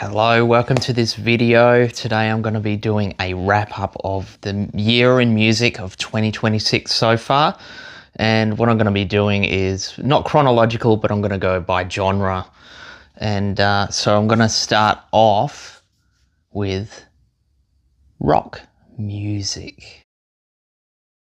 Hello, welcome to this video. Today I'm going to be doing a wrap up of the year in music of 2026 so far. And what I'm going to be doing is not chronological, but I'm going to go by genre. And so I'm going to start off with rock music.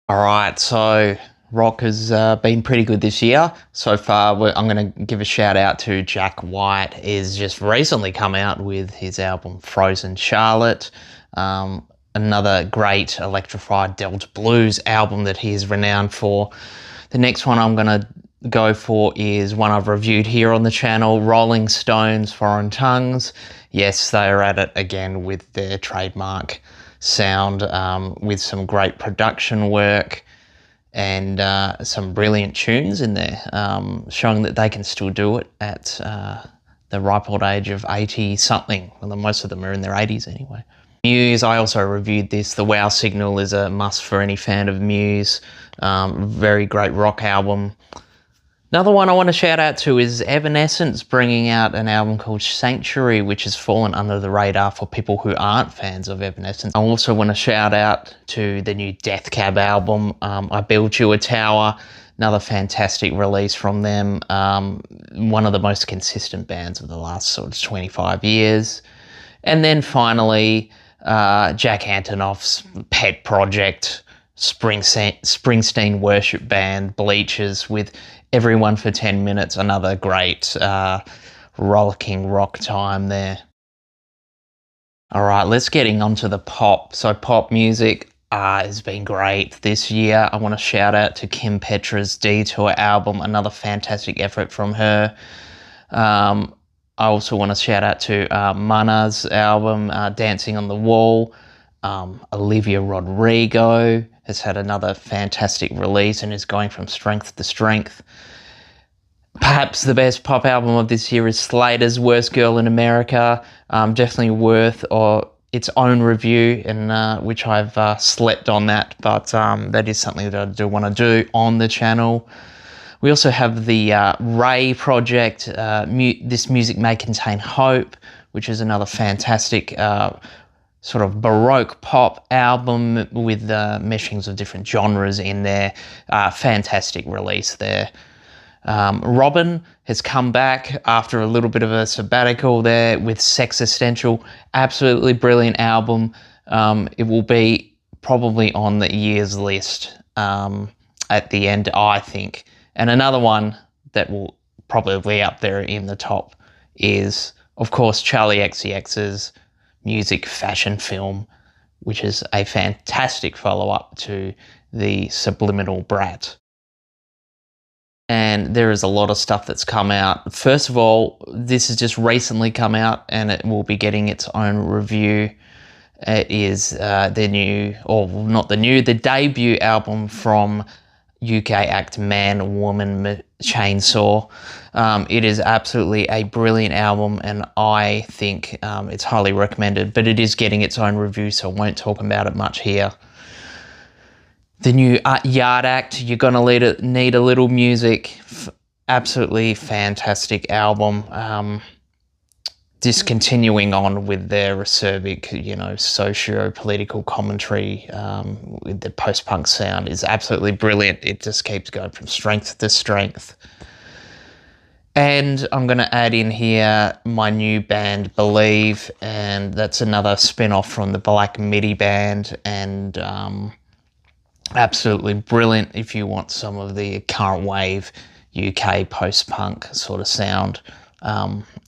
All right, so rock has been pretty good this year. So far, I'm going to give a shout out to Jack White. He's just recently come out with his album Frozen Charlotte. Another great electrified Delta blues album that he is renowned for. The next one I'm going to go for is one I've reviewed here on the channel, Rolling Stones Foreign Tongues. Yes, they are at it again with their trademark sound, with some great production work and some brilliant tunes in there, showing that they can still do it at the ripe old age of 80-something. Well, most of them are in their 80s anyway. Muse, I also reviewed this. The Wow Signal is a must for any fan of Muse. Very great rock album. Another one I want to shout out to is Evanescence, bringing out an album called Sanctuary, which has fallen under the radar for people who aren't fans of Evanescence. I also want to shout out to the new Death Cab album, I Built You a Tower, another fantastic release from them. One of the most consistent bands of the last sort of 25 years. And then finally, Jack Antonoff's pet project, Springsteen worship band, Bleachers, with Everyone for 10 Minutes, another great rollicking rock time there. All right, let's getting onto the pop. So pop music has been great this year. I want to shout out to Kim Petras' Detour album, another fantastic effort from her. I also want to shout out to Mana's album, Dancing on the Wall. Olivia Rodrigo has had another fantastic release and is going from strength to strength. Perhaps the best pop album of this year is Slater's Worst Girl in America. Definitely worth its own review, and which I've slept on that, but that is something that I do want to do on the channel. We also have the Ray project, This Music May Contain Hope, which is another fantastic sort of Baroque pop album with meshings of different genres in there. Fantastic release there. Robin has come back after a little bit of a sabbatical there with Sexistential. Absolutely brilliant album. It will be probably on the year's list at the end, I think. And another one that will probably be up there in the top is, of course, Charli XCX's Music Fashion Film, which is a fantastic follow-up to the Subliminal Brat. And there is a lot of stuff that's come out. First of all, this has just recently come out and it will be getting its own review. It is the debut album from UK act Man Woman Chainsaw. It is absolutely a brilliant album, and I think it's highly recommended, but it is getting its own review, so I won't talk about it much here. The new Yard Act, You're Gonna Need a Little Music. Absolutely fantastic album. Just continuing on with their acerbic, socio-political commentary with the post-punk sound is absolutely brilliant. It just keeps going from strength to strength. And I'm going to add in here my new band, Believe, and that's another spin-off from the Black Midi Band, and absolutely brilliant if you want some of the current wave UK post-punk sort of sound.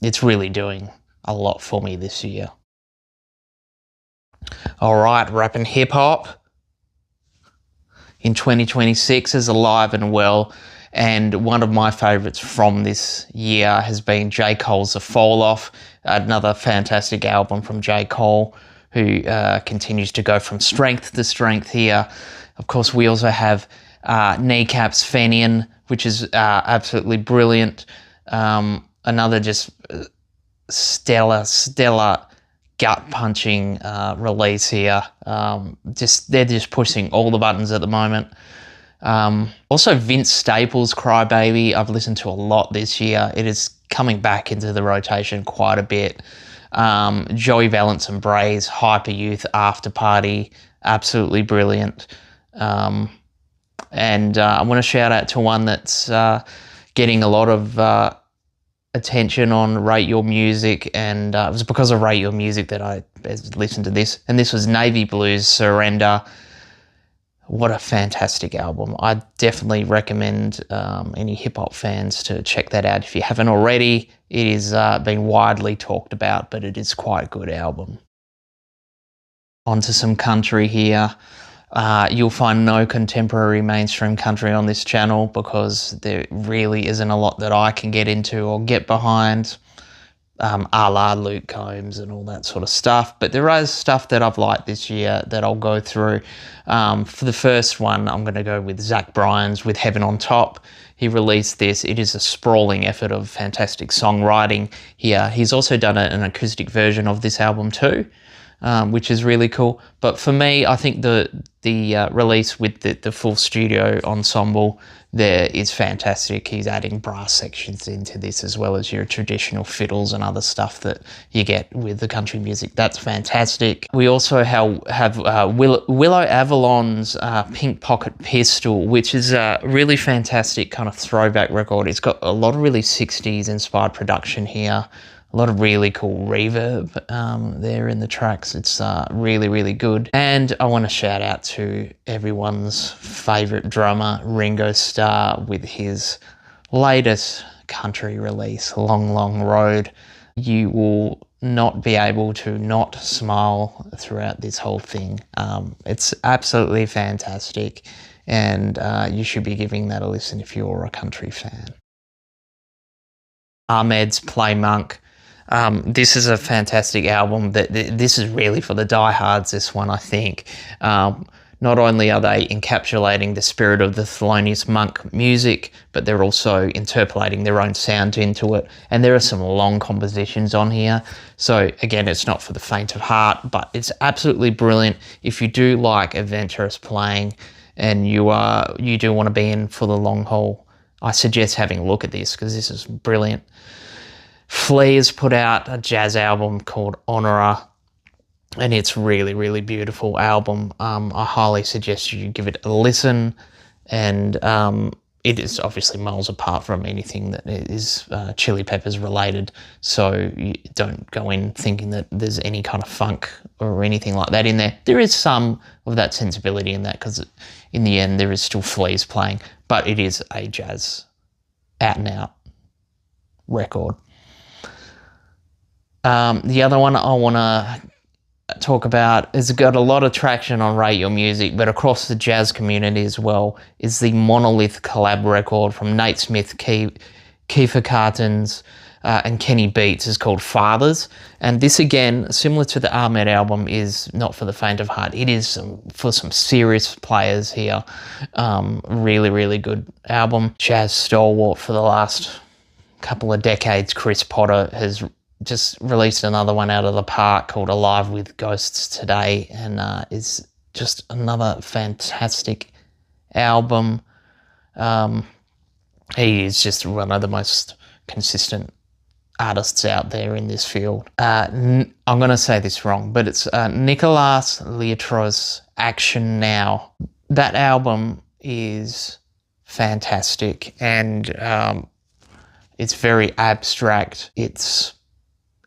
It's really doing a lot for me this year. All right, rap and hip hop in 2026 is alive and well, and one of my favourites from this year has been J. Cole's The Fall Off, another fantastic album from J. Cole, who continues to go from strength to strength here. Of course, we also have Kneecap's Fenian, which is absolutely brilliant. Another just stellar gut-punching release here. They're just pushing all the buttons at the moment. Also, Vince Staples' Crybaby, I've listened to a lot this year. It is coming back into the rotation quite a bit. Joey Valence and Bray's Hyper Youth After Party, absolutely brilliant. And I want to shout out to one that's getting a lot of attention on Rate Your Music, and it was because of Rate Your Music that I listened to this, and this was Navy Blues Surrender. What a fantastic album. I definitely recommend any hip-hop fans to check that out if you haven't already. It is been widely talked about, but it is quite a good album. On to some country here. You'll find no contemporary mainstream country on this channel because there really isn't a lot that I can get into or get behind, a la Luke Combs and all that sort of stuff. But there is stuff that I've liked this year that I'll go through. For the first one, I'm going to go with Zach Bryan's With Heaven on Top. He released this. It is a sprawling effort of fantastic songwriting here. He's also done an acoustic version of this album too, which is really cool. But for me, I think the release with the full studio ensemble there is fantastic. He's adding brass sections into this as well as your traditional fiddles and other stuff that you get with the country music. That's fantastic. We also have Willow Avalon's Pink Pocket Pistol, which is a really fantastic kind of throwback record. It's got a lot of really 60s inspired production here. A lot of really cool reverb there in the tracks. It's really, really good. And I want to shout out to everyone's favourite drummer, Ringo Starr, with his latest country release, Long, Long Road. You will not be able to not smile throughout this whole thing. It's absolutely fantastic, and you should be giving that a listen if you're a country fan. Ahmed's Play Monk. This is a fantastic album. This is really for the diehards, this one, I think. Not only are they encapsulating the spirit of the Thelonious Monk music, but they're also interpolating their own sound into it. And there are some long compositions on here. So again, it's not for the faint of heart, but it's absolutely brilliant. If you do like adventurous playing and you do want to be in for the long haul, I suggest having a look at this because this is brilliant. Flea has put out a jazz album called Honora, and it's really, really beautiful album. I highly suggest you give it a listen, and it is obviously miles apart from anything that is Chili Peppers related, so you don't go in thinking that there's any kind of funk or anything like that in there. There is some of that sensibility in that because in the end there is still Flea's playing, but it is a jazz out and out record. The other one I want to talk about has got a lot of traction on Rate Your Music, but across the jazz community as well, is the Monolith collab record from Nate Smith, Kiefer Cartons, and Kenny Beats. Is called Fathers. And this, again, similar to the Ahmed album, is not for the faint of heart. It is for some serious players here. Really, really good album. Jazz stalwart for the last couple of decades, Chris Potter, has just released another one out of the park called Alive with Ghosts today, and is just another fantastic album. He is just one of the most consistent artists out there in this field. I'm going to say this wrong, but it's Nicolas Liatros' Action Now. That album is fantastic, and it's very abstract.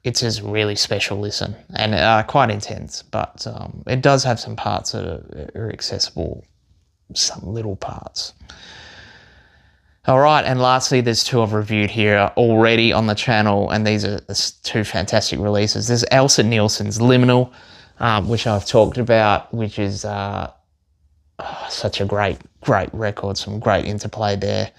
It's a really special listen and quite intense, but it does have some parts that are accessible, some little parts. All right, and lastly, there's two I've reviewed here already on the channel, and these are two fantastic releases. There's Elsa Nielsen's Liminal, which I've talked about, which is such a great record, some great interplay there.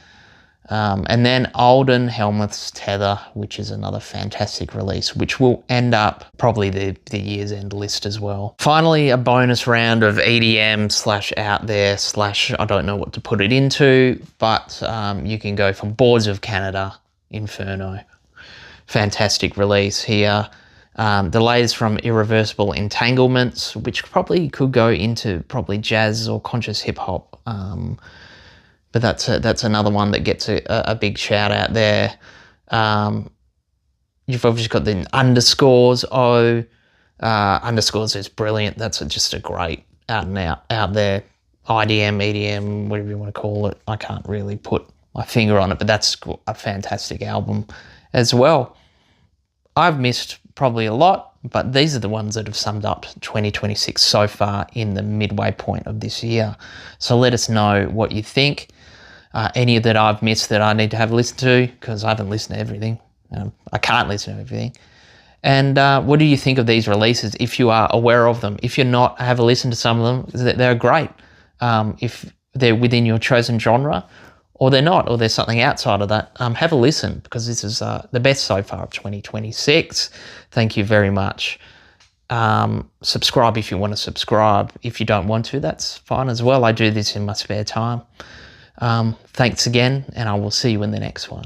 And then Alden Helmuth's Tether, which is another fantastic release, which will end up probably the year's end list as well. Finally, a bonus round of EDM / out there / I don't know what to put it into, but you can go from Boards of Canada, Inferno. Fantastic release here. The latest from Irreversible Entanglements, which probably could go into probably jazz or conscious hip hop. But that's another one that gets a big shout out there. You've obviously got the Underscores. Underscores is brilliant. That's just a great out there IDM, EDM, whatever you want to call it. I can't really put my finger on it, but that's a fantastic album as well. I've missed probably a lot, but these are the ones that have summed up 2026 so far in the midway point of this year. So let us know what you think. Any that I've missed that I need to have a listen to, because I haven't listened to everything. I can't listen to everything. And what do you think of these releases if you are aware of them? If you're not, have a listen to some of them. They're great. If they're within your chosen genre, or they're not, or there's something outside of that, have a listen, because this is the best so far of 2026. Thank you very much. Subscribe if you want to subscribe. If you don't want to, that's fine as well. I do this in my spare time. Thanks again, and I will see you in the next one.